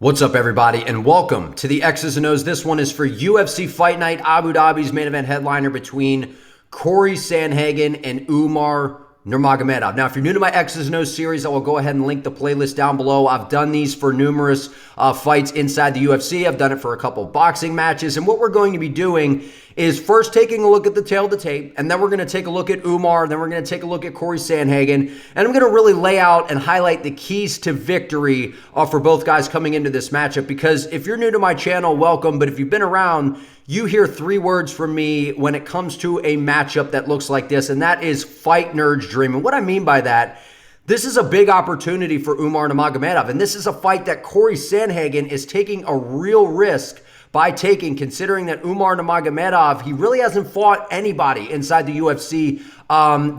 What's up, everybody, and welcome to the X's and O's. This one is for UFC Fight Night, Abu Dhabi's main event headliner between Cory Sandhagen and Umar Nurmagomedov. Now, if you're new to my X's and O's series, I will go ahead and link the playlist down below. I've done these for numerous fights inside the UFC. I've done it for a couple boxing matches, and what we're going to be doing is first taking a look at the tail of the tape, and then we're going to take a look at Umar, then we're going to take a look at Cory Sandhagen, and I'm going to really lay out and highlight the keys to victory for both guys coming into this matchup, because if you're new to my channel, welcome, but if you've been around, you hear three words from me when it comes to a matchup that looks like this, and that is fight nerd's dream. And what I mean by that, this is a big opportunity for Umar Nurmagomedov, and this is a fight that Cory Sandhagen is taking a real risk by taking, considering that Umar Nurmagomedov, he really hasn't fought anybody inside the UFC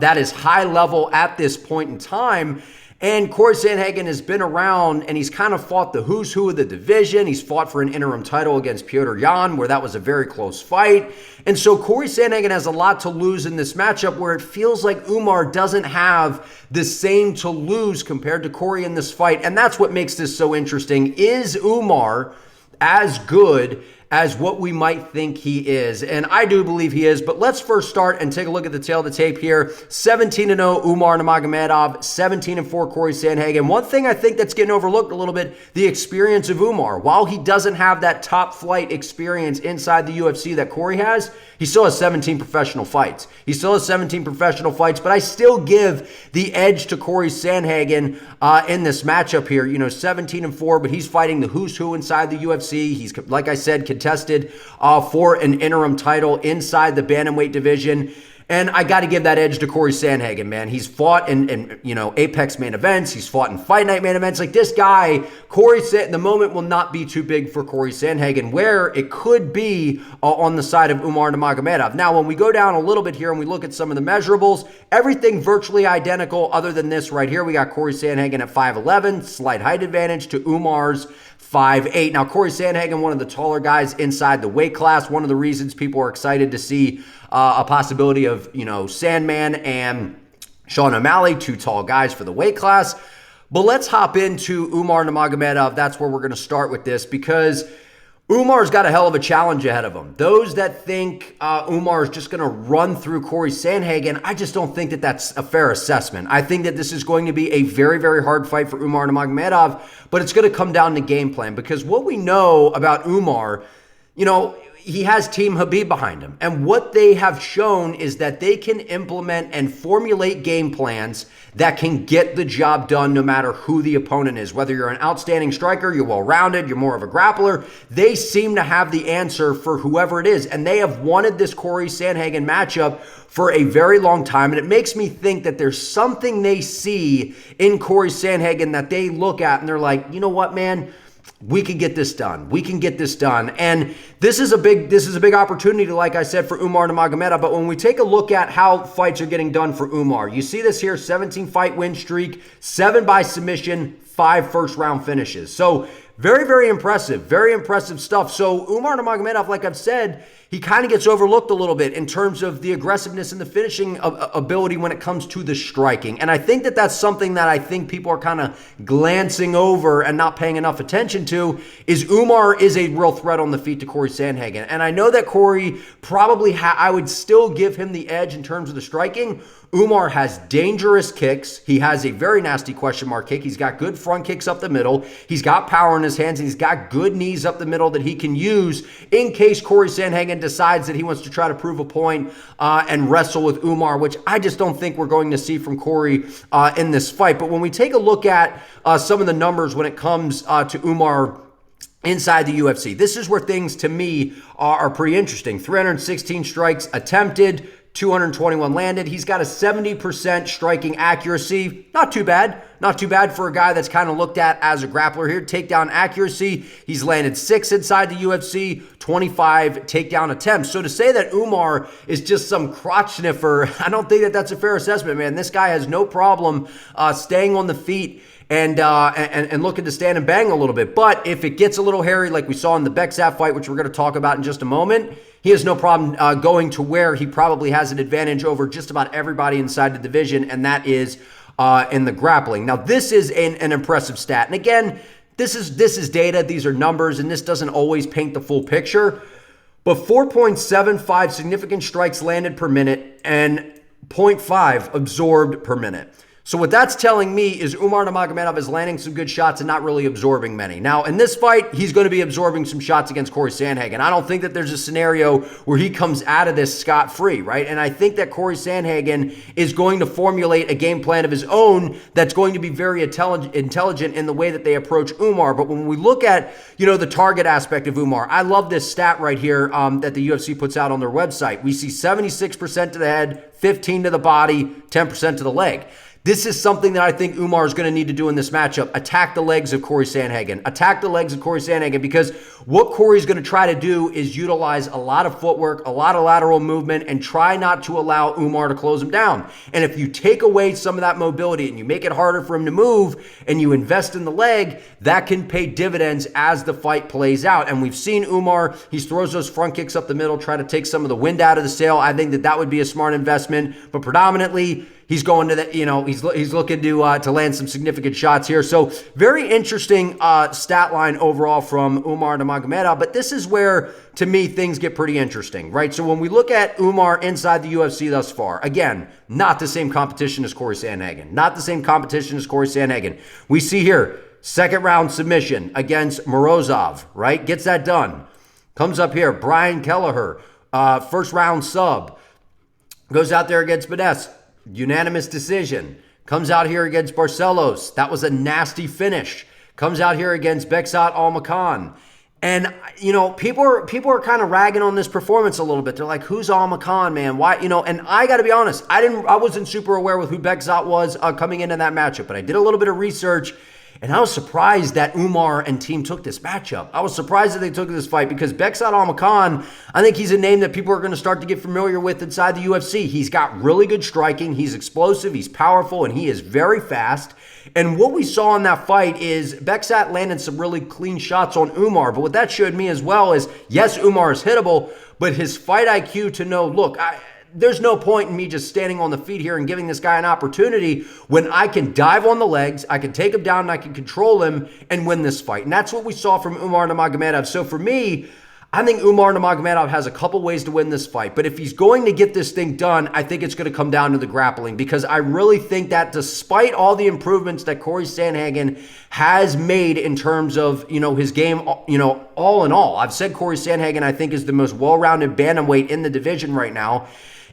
that is high level at this point in time. And Cory Sandhagen has been around, and he's kind of fought the who's who of the division. He's fought for an interim title against Petr Yan, where that was a very close fight. And so Cory Sandhagen has a lot to lose in this matchup, where it feels like Umar doesn't have the same to lose compared to Cory in this fight. And that's what makes this so interesting. Is Umar as good as what we might think he is? And I do believe he is, but let's first start and take a look at the tail of the tape here. 17-0 Umar Nurmagomedov, 17-4 Cory Sandhagen. One thing I think that's getting overlooked a little bit, the experience of Umar. While he doesn't have that top flight experience inside the UFC that Cory has, he still has 17 professional fights. He still has 17 professional fights, but I still give the edge to Cory Sandhagen in this matchup here. You know, 17-4, but he's fighting the who's who inside the UFC. He's, like I said, contested for an interim title inside the bantamweight division. And I got to give that edge to Cory Sandhagen, man. He's fought in Apex main events. He's fought in Fight Night main events. Like this guy, the moment will not be too big for Cory Sandhagen, where it could be on the side of Umar Nurmagomedov. Now, when we go down a little bit here and we look at some of the measurables, everything virtually identical other than this right here. We got Cory Sandhagen at 5'11", slight height advantage to Umar's 5'8". Now, Cory Sandhagen, one of the taller guys inside the weight class. One of the reasons people are excited to see a possibility of, Sandman and Sean O'Malley, two tall guys for the weight class. But let's hop into Umar Nurmagomedov. That's where we're going to start with this, because Umar's got a hell of a challenge ahead of him. Those that think Umar is just going to run through Cory Sandhagen, I just don't think that that's a fair assessment. I think that this is going to be a very, very hard fight for Umar Nurmagomedov, but it's going to come down to game plan, because what we know about Umar, he has Team Khabib behind him. And what they have shown is that they can implement and formulate game plans that can get the job done no matter who the opponent is. Whether you're an outstanding striker, you're well-rounded, you're more of a grappler, they seem to have the answer for whoever it is. And they have wanted this Cory Sandhagen matchup for a very long time. And it makes me think that there's something they see in Cory Sandhagen that they look at and they're like, you know what, man? We can get this done. We can get this done. And this is a big opportunity, like I said, for Umar Nurmagomedov. But when we take a look at how fights are getting done for Umar, you see this here, 17 fight win streak, 7 by submission, 5 first round finishes. So very, very impressive stuff. So Umar Nurmagomedov, like I've said, he kind of gets overlooked a little bit in terms of the aggressiveness and the finishing ability when it comes to the striking. And I think that that's something that I think people are kind of glancing over and not paying enough attention to, is Umar is a real threat on the feet to Cory Sandhagen. And I know that Cory probably, I would still give him the edge in terms of the striking. Umar has dangerous kicks. He has a very nasty question mark kick. He's got good front kicks up the middle. He's got power in his hands. And he's got good knees up the middle that he can use in case Cory Sandhagen decides that he wants to try to prove a point and wrestle with Umar, which I just don't think we're going to see from Cory in this fight. But when we take a look at some of the numbers when it comes to Umar inside the UFC, this is where things to me are pretty interesting. 316 strikes attempted, 221 landed. He's got a 70% striking accuracy. Not too bad. Not too bad for a guy that's kind of looked at as a grappler here. Takedown accuracy, he's landed 6 inside the UFC, 25 takedown attempts. So to say that Umar is just some crotch sniffer, I don't think that that's a fair assessment, man. This guy has no problem staying on the feet and looking to stand and bang a little bit. But if it gets a little hairy, like we saw in the Bekzat fight, which we're going to talk about in just a moment, he has no problem going to where he probably has an advantage over just about everybody inside the division, and that is in the grappling. Now, this is an impressive stat. And again, this is data, these are numbers, and this doesn't always paint the full picture. But 4.75 significant strikes landed per minute and 0.5 absorbed per minute. So what that's telling me is Umar Nurmagomedov is landing some good shots and not really absorbing many. Now, in this fight, he's going to be absorbing some shots against Cory Sandhagen. I don't think that there's a scenario where he comes out of this scot-free, right? And I think that Cory Sandhagen is going to formulate a game plan of his own that's going to be very intelligent in the way that they approach Umar. But when we look at, the target aspect of Umar, I love this stat right here that the UFC puts out on their website. We see 76% to the head, 15% to the body, 10% to the leg. This is something that I think Umar is going to need to do in this matchup. Attack the legs of Cory Sandhagen. Attack the legs of Cory Sandhagen, because what Cory's going to try to do is utilize a lot of footwork, a lot of lateral movement, and try not to allow Umar to close him down. And if you take away some of that mobility and you make it harder for him to move and you invest in the leg, that can pay dividends as the fight plays out. And we've seen Umar, he throws those front kicks up the middle, try to take some of the wind out of the sail. I think that would be a smart investment, but predominantly, he's going to he's looking to land some significant shots here. So very interesting stat line overall from Umar Nurmagomedov. But this is where, to me, things get pretty interesting, right? So when we look at Umar inside the UFC thus far, again, not the same competition as Cory Sandhagen. Not the same competition as Cory Sandhagen. We see here, second round submission against Morozov, right? Gets that done. Comes up here, Brian Kelleher, first round sub. Goes out there against Benes. Unanimous decision. Comes out here against Barcelos. That was a nasty finish. Comes out here against Beksat Almakhan. And, people are kind of ragging on this performance a little bit. They're like, who's Almakhan, man? Why, and I got to be honest, I wasn't super aware with who Beksat was coming into that matchup, but I did a little bit of research. And I was surprised that Umar and team took this matchup. I was surprised that they took this fight because Beksat Almakhan, I think he's a name that people are going to start to get familiar with inside the UFC. He's got really good striking. He's explosive. He's powerful. And he is very fast. And what we saw in that fight is Beksat landed some really clean shots on Umar. But what that showed me as well is, yes, Umar is hittable, but his fight IQ to know, look, there's no point in me just standing on the feet here and giving this guy an opportunity when I can dive on the legs, I can take him down, and I can control him and win this fight. And that's what we saw from Umar Nurmagomedov. So for me, I think Umar Nurmagomedov has a couple ways to win this fight. But if he's going to get this thing done, I think it's going to come down to the grappling, because I really think that despite all the improvements that Cory Sandhagen has made in terms of, his game, all in all, I've said Cory Sandhagen, I think, is the most well-rounded bantamweight in the division right now.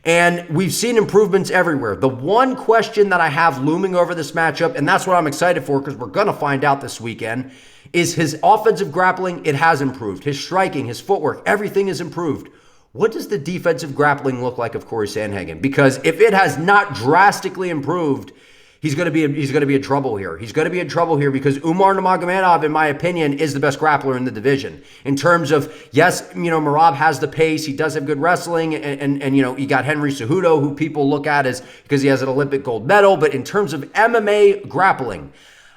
And we've seen improvements everywhere. The one question that I have looming over this matchup, and that's what I'm excited for because we're going to find out this weekend, is his offensive grappling. It has improved. His striking, his footwork, everything is improved. What does the defensive grappling look like of Cory Sandhagen? Because if it has not drastically improved, he's going to be in trouble here. He's going to be in trouble here because Umar Nurmagomedov, in my opinion, is the best grappler in the division. In terms of, yes, Merab has the pace. He does have good wrestling. And you got Henry Cejudo, who people look at as because he has an Olympic gold medal. But in terms of MMA grappling,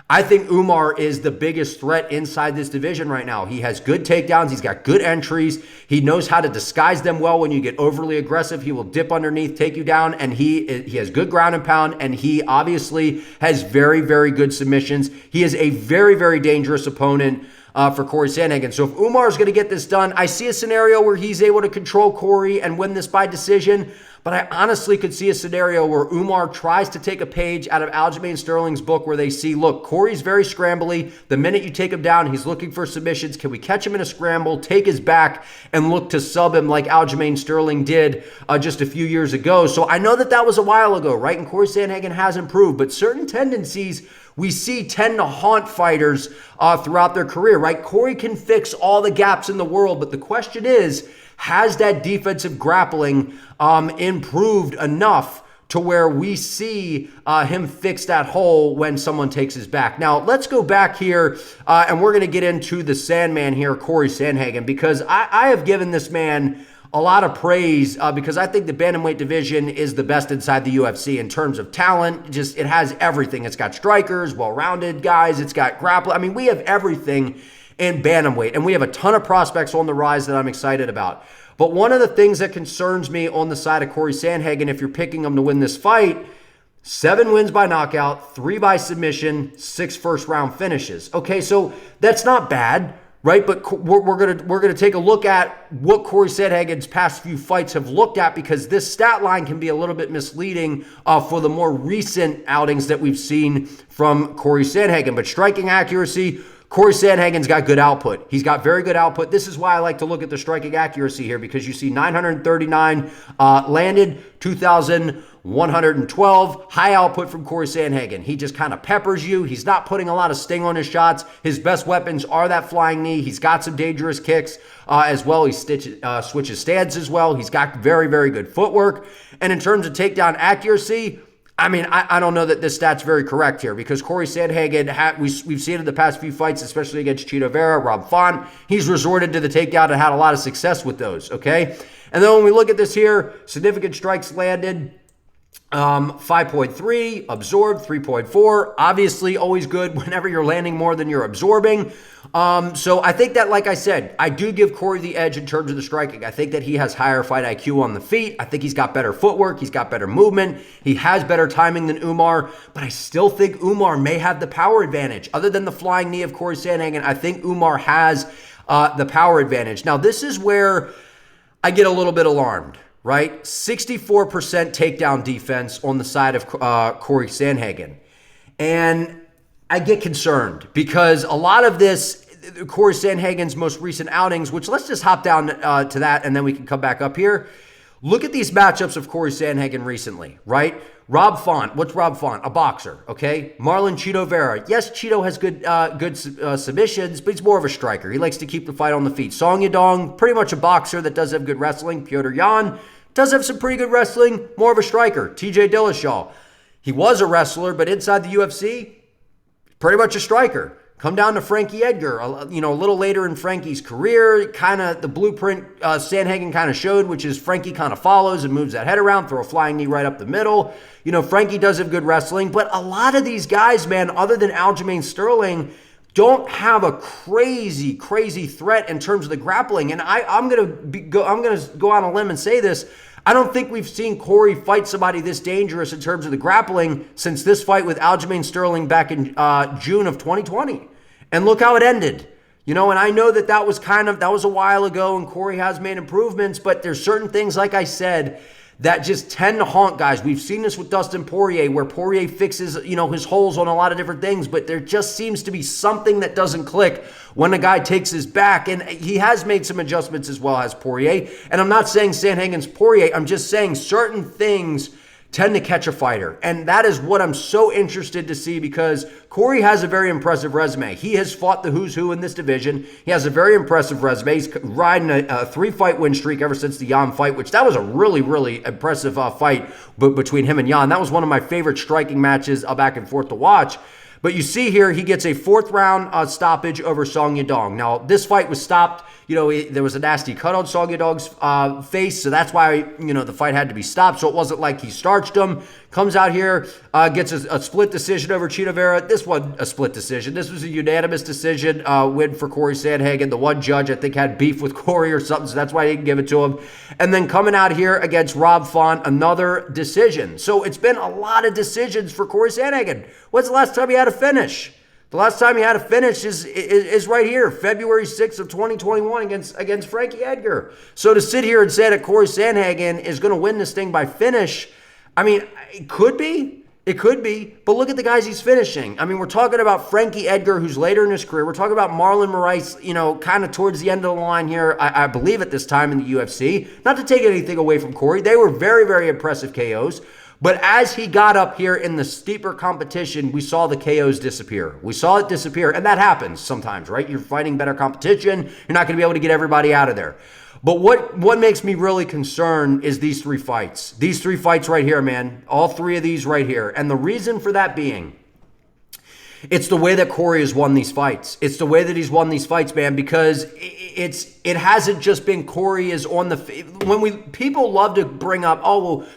I think Umar is the biggest threat inside this division right now. He has good takedowns. He's got good entries. He knows how to disguise them well. When you get overly aggressive, he will dip underneath, take you down, and he has good ground and pound, and he obviously has very, very good submissions. He is a very, very dangerous opponent for Cory Sandhagen. So if Umar is going to get this done, I see a scenario where he's able to control Cory and win this by decision. But I honestly could see a scenario where Umar tries to take a page out of Aljamain Sterling's book where they see, look, Cory's very scrambly. The minute you take him down, he's looking for submissions. Can we catch him in a scramble, take his back, and look to sub him like Aljamain Sterling did just a few years ago? So I know that was a while ago, right? And Cory Sandhagen has improved, but certain tendencies we see tend to haunt fighters throughout their career, right? Cory can fix all the gaps in the world, but the question is, has that defensive grappling improved enough to where we see him fix that hole when someone takes his back? Now, let's go back here, and we're going to get into the Sandman here, Cory Sandhagen, because I have given this man a lot of praise because I think the bantamweight division is the best inside the UFC in terms of talent. Just it has everything. It's got strikers, well-rounded guys. It's got grappling. I mean, we have everything in bantamweight, and we have a ton of prospects on the rise that I'm excited about. But one of the things that concerns me on the side of Cory Sandhagen, if you're picking him to win this fight, 7 wins by knockout, 3 by submission, 6 first-round finishes. Okay, so that's not bad, right? But we're gonna take a look at what Cory Sandhagen's past few fights have looked at, because this stat line can be a little bit misleading for the more recent outings that we've seen from Cory Sandhagen. But striking accuracy, Cory Sandhagen's got good output. He's got very good output. This is why I like to look at the striking accuracy here, because you see 939 landed, 2,112. High output from Cory Sandhagen. He just kind of peppers you. He's not putting a lot of sting on his shots. His best weapons are that flying knee. He's got some dangerous kicks as well. He switches stance as well. He's got very, very good footwork. And in terms of takedown accuracy, I mean, I don't know that this stat's very correct here, because Cory Sandhagen, we've seen in the past few fights, especially against Chito Vera, Rob Font, he's resorted to the takedown and had a lot of success with those, okay? And then when we look at this here, significant strikes landed, 5.3, absorbed 3.4. Obviously, always good whenever you're landing more than you're absorbing. So I think that, like I said, I do give Cory the edge in terms of the striking. I think that he has higher fight IQ on the feet. I think he's got better footwork. He's got better movement. He has better timing than Umar, but I still think Umar may have the power advantage. Other than the flying knee of Cory Sandhagen, I think Umar has the power advantage. Now, this is where I get a little bit alarmed. Right? 64% takedown defense on the side of Cory Sandhagen. And I get concerned because a lot of this, Cory Sandhagen's most recent outings, which let's just hop down to that and then we can come back up here. Look at these matchups of Cory Sandhagen recently, right? Rob Font. What's Rob Font? A boxer, okay? Marlon Chito Vera. Yes, Chito has good submissions, but he's more of a striker. He likes to keep the fight on the feet. Song Yadong, pretty much a boxer that does have good wrestling. Petr Yan does have some pretty good wrestling, more of a striker. TJ Dillashaw. He was a wrestler, but inside the UFC, pretty much a striker. Come down to Frankie Edgar, a little later in Frankie's career, kind of the blueprint Sandhagen kind of showed, which is Frankie kind of follows and moves that head around, throw a flying knee right up the middle. You know, Frankie does have good wrestling, but a lot of these guys, man, other than Aljamain Sterling, don't have a crazy threat in terms of the grappling. And I'm gonna go on a limb and say this. I don't think we've seen Cory fight somebody this dangerous in terms of the grappling since this fight with Aljamain Sterling back in June of 2020. And look how it ended. You know, and I know that was a while ago and Cory has made improvements, but there's certain things, like I said, that just tend to haunt guys. We've seen this with Dustin Poirier, where Poirier fixes, his holes on a lot of different things, but there just seems to be something that doesn't click when a guy takes his back. And he has made some adjustments as well as Poirier. And I'm not saying Sandhagen's Poirier. I'm just saying certain things tend to catch a fighter. And that is what I'm so interested to see, because Cory has a very impressive resume. He has fought the who's who in this division. He has a very impressive resume. He's riding a 3-fight win streak ever since the Yan fight, which that was a really, really impressive fight between him and Yan. That was one of my favorite striking matches back and forth to watch. But you see here, he gets a 4th round stoppage over Song Yadong. Now, this fight was stopped. There was a nasty cut on Song Yadong's face, so that's why, the fight had to be stopped. So it wasn't like he starched him. Comes out here, gets a split decision over Chito Vera. This wasn't a split decision. This was a unanimous decision win for Cory Sandhagen. The one judge, I think, had beef with Cory or something, so that's why he didn't give it to him. And then coming out here against Rob Font, another decision. So it's been a lot of decisions for Cory Sandhagen. When's the last time he had a finish? The last time he had a finish is right here, February 6th of 2021 against Frankie Edgar. So to sit here and say that Cory Sandhagen is going to win this thing by finish, I mean, it could be. It could be. But look at the guys he's finishing. I mean, we're talking about Frankie Edgar, who's later in his career. We're talking about Marlon Moraes, kind of towards the end of the line here, I believe at this time in the UFC. Not to take anything away from Cory. They were very, very impressive KOs. But as he got up here in the steeper competition, we saw the KOs disappear. We saw it disappear, and that happens sometimes, right? You're fighting better competition. You're not going to be able to get everybody out of there. But what makes me really concerned is these 3 fights. These 3 fights right here, man. All 3 of these right here. And the reason for that being, it's the way that Cory has won these fights. It's the way that he's won these fights, man, because it hasn't just been Cory is on the... People love to bring up,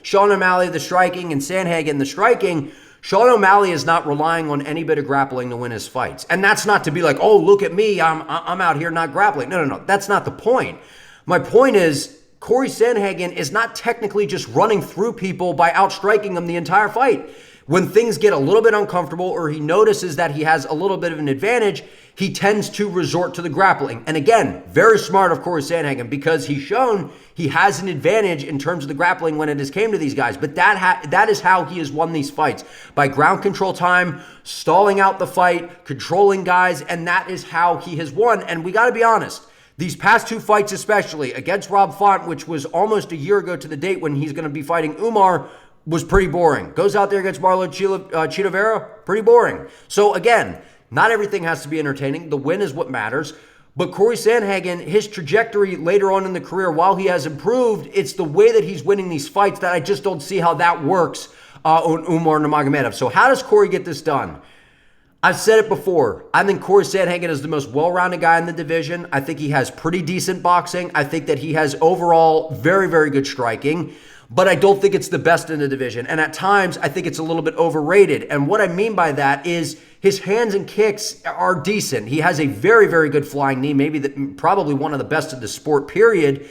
Sean O'Malley, the striking, and Sandhagen, the striking. Sean O'Malley is not relying on any bit of grappling to win his fights. And that's not to be like, look at me, I'm out here not grappling. No. That's not the point. My point is, Cory Sandhagen is not technically just running through people by outstriking them the entire fight. when things get a little bit uncomfortable or he notices that he has a little bit of an advantage, he tends to resort to the grappling. And again, very smart of Cory Sandhagen, because he's shown he has an advantage in terms of the grappling when it has came to these guys. But that is how he has won these fights, by ground control time, stalling out the fight, controlling guys, and that is how he has won. And we got to be honest, these past two fights, especially against Rob Font, which was almost a year ago to the date when he's going to be fighting Umar, was pretty boring. Goes out there against Marlon Chito Vera, pretty boring. So again, not everything has to be entertaining. The win is what matters. But Cory Sandhagen, his trajectory later on in the career, while he has improved, it's the way that he's winning these fights that I just don't see how that works on Umar Nurmagomedov. So how does Cory get this done? I've said it before. I think Cory Sandhagen is the most well-rounded guy in the division. I think he has pretty decent boxing. I think that he has overall very, very good striking. But I don't think it's the best in the division. And at times, I think it's a little bit overrated. And what I mean by that is his hands and kicks are decent. He has a very, very good flying knee, probably one of the best in the sport, period.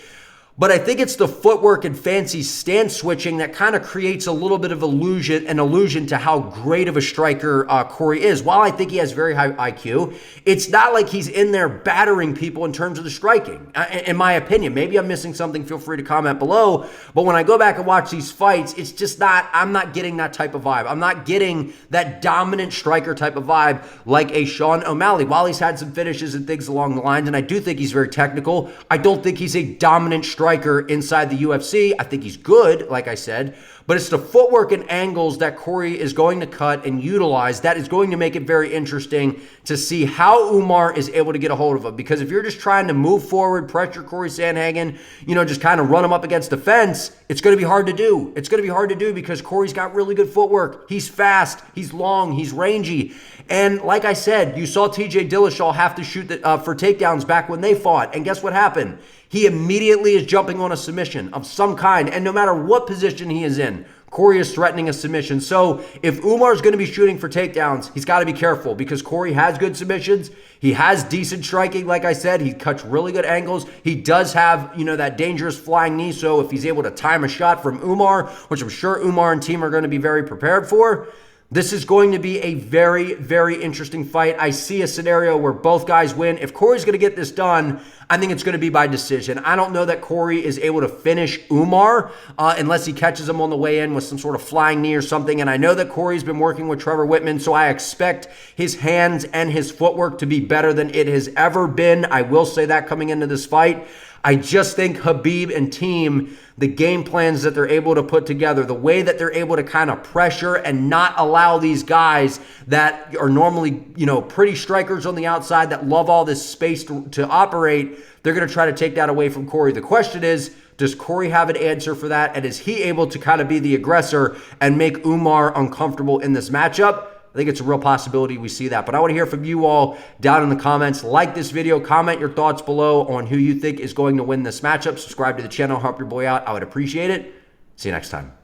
But I think it's the footwork and fancy stance switching that kind of creates a little bit of an illusion to how great of a striker Cory is. While I think he has very high IQ, it's not like he's in there battering people in terms of the striking, in my opinion. Maybe I'm missing something. Feel free to comment below. But when I go back and watch these fights, it's just not, I'm not getting that type of vibe. I'm not getting that dominant striker type of vibe like a Sean O'Malley. While he's had some finishes and things along the lines, and I do think he's very technical, I don't think he's a dominant striker inside the UFC. I think he's good, like I said, but it's the footwork and angles that Cory is going to cut and utilize that is going to make it very interesting to see how Umar is able to get a hold of him. Because if you're just trying to move forward, pressure Cory Sandhagen, just kind of run him up against the fence, it's going to be hard to do. It's going to be hard to do because Cory's got really good footwork. He's fast, he's long, he's rangy. And like I said, you saw TJ Dillashaw have to shoot for takedowns back when they fought. And guess what happened? He immediately is jumping on a submission of some kind. And no matter what position he is in, Cory is threatening a submission. So if Umar's going to be shooting for takedowns, he's got to be careful because Cory has good submissions. He has decent striking, like I said. He cuts really good angles. He does have, that dangerous flying knee. So if he's able to time a shot from Umar, which I'm sure Umar and team are going to be very prepared for, this is going to be a very, very interesting fight. I see a scenario where both guys win. If Cory's going to get this done, I think it's going to be by decision. I don't know that Cory is able to finish Umar unless he catches him on the way in with some sort of flying knee or something. And I know that Cory's been working with Trevor Whitman, so I expect his hands and his footwork to be better than it has ever been. I will say that coming into this fight. I just think Khabib and team, the game plans that they're able to put together, the way that they're able to kind of pressure and not allow these guys that are normally, pretty strikers on the outside that love all this space to operate, they're going to try to take that away from Cory. The question is, does Cory have an answer for that? And is he able to kind of be the aggressor and make Umar uncomfortable in this matchup? I think it's a real possibility we see that. But I want to hear from you all down in the comments. Like this video. Comment your thoughts below on who you think is going to win this matchup. Subscribe to the channel. Help your boy out. I would appreciate it. See you next time.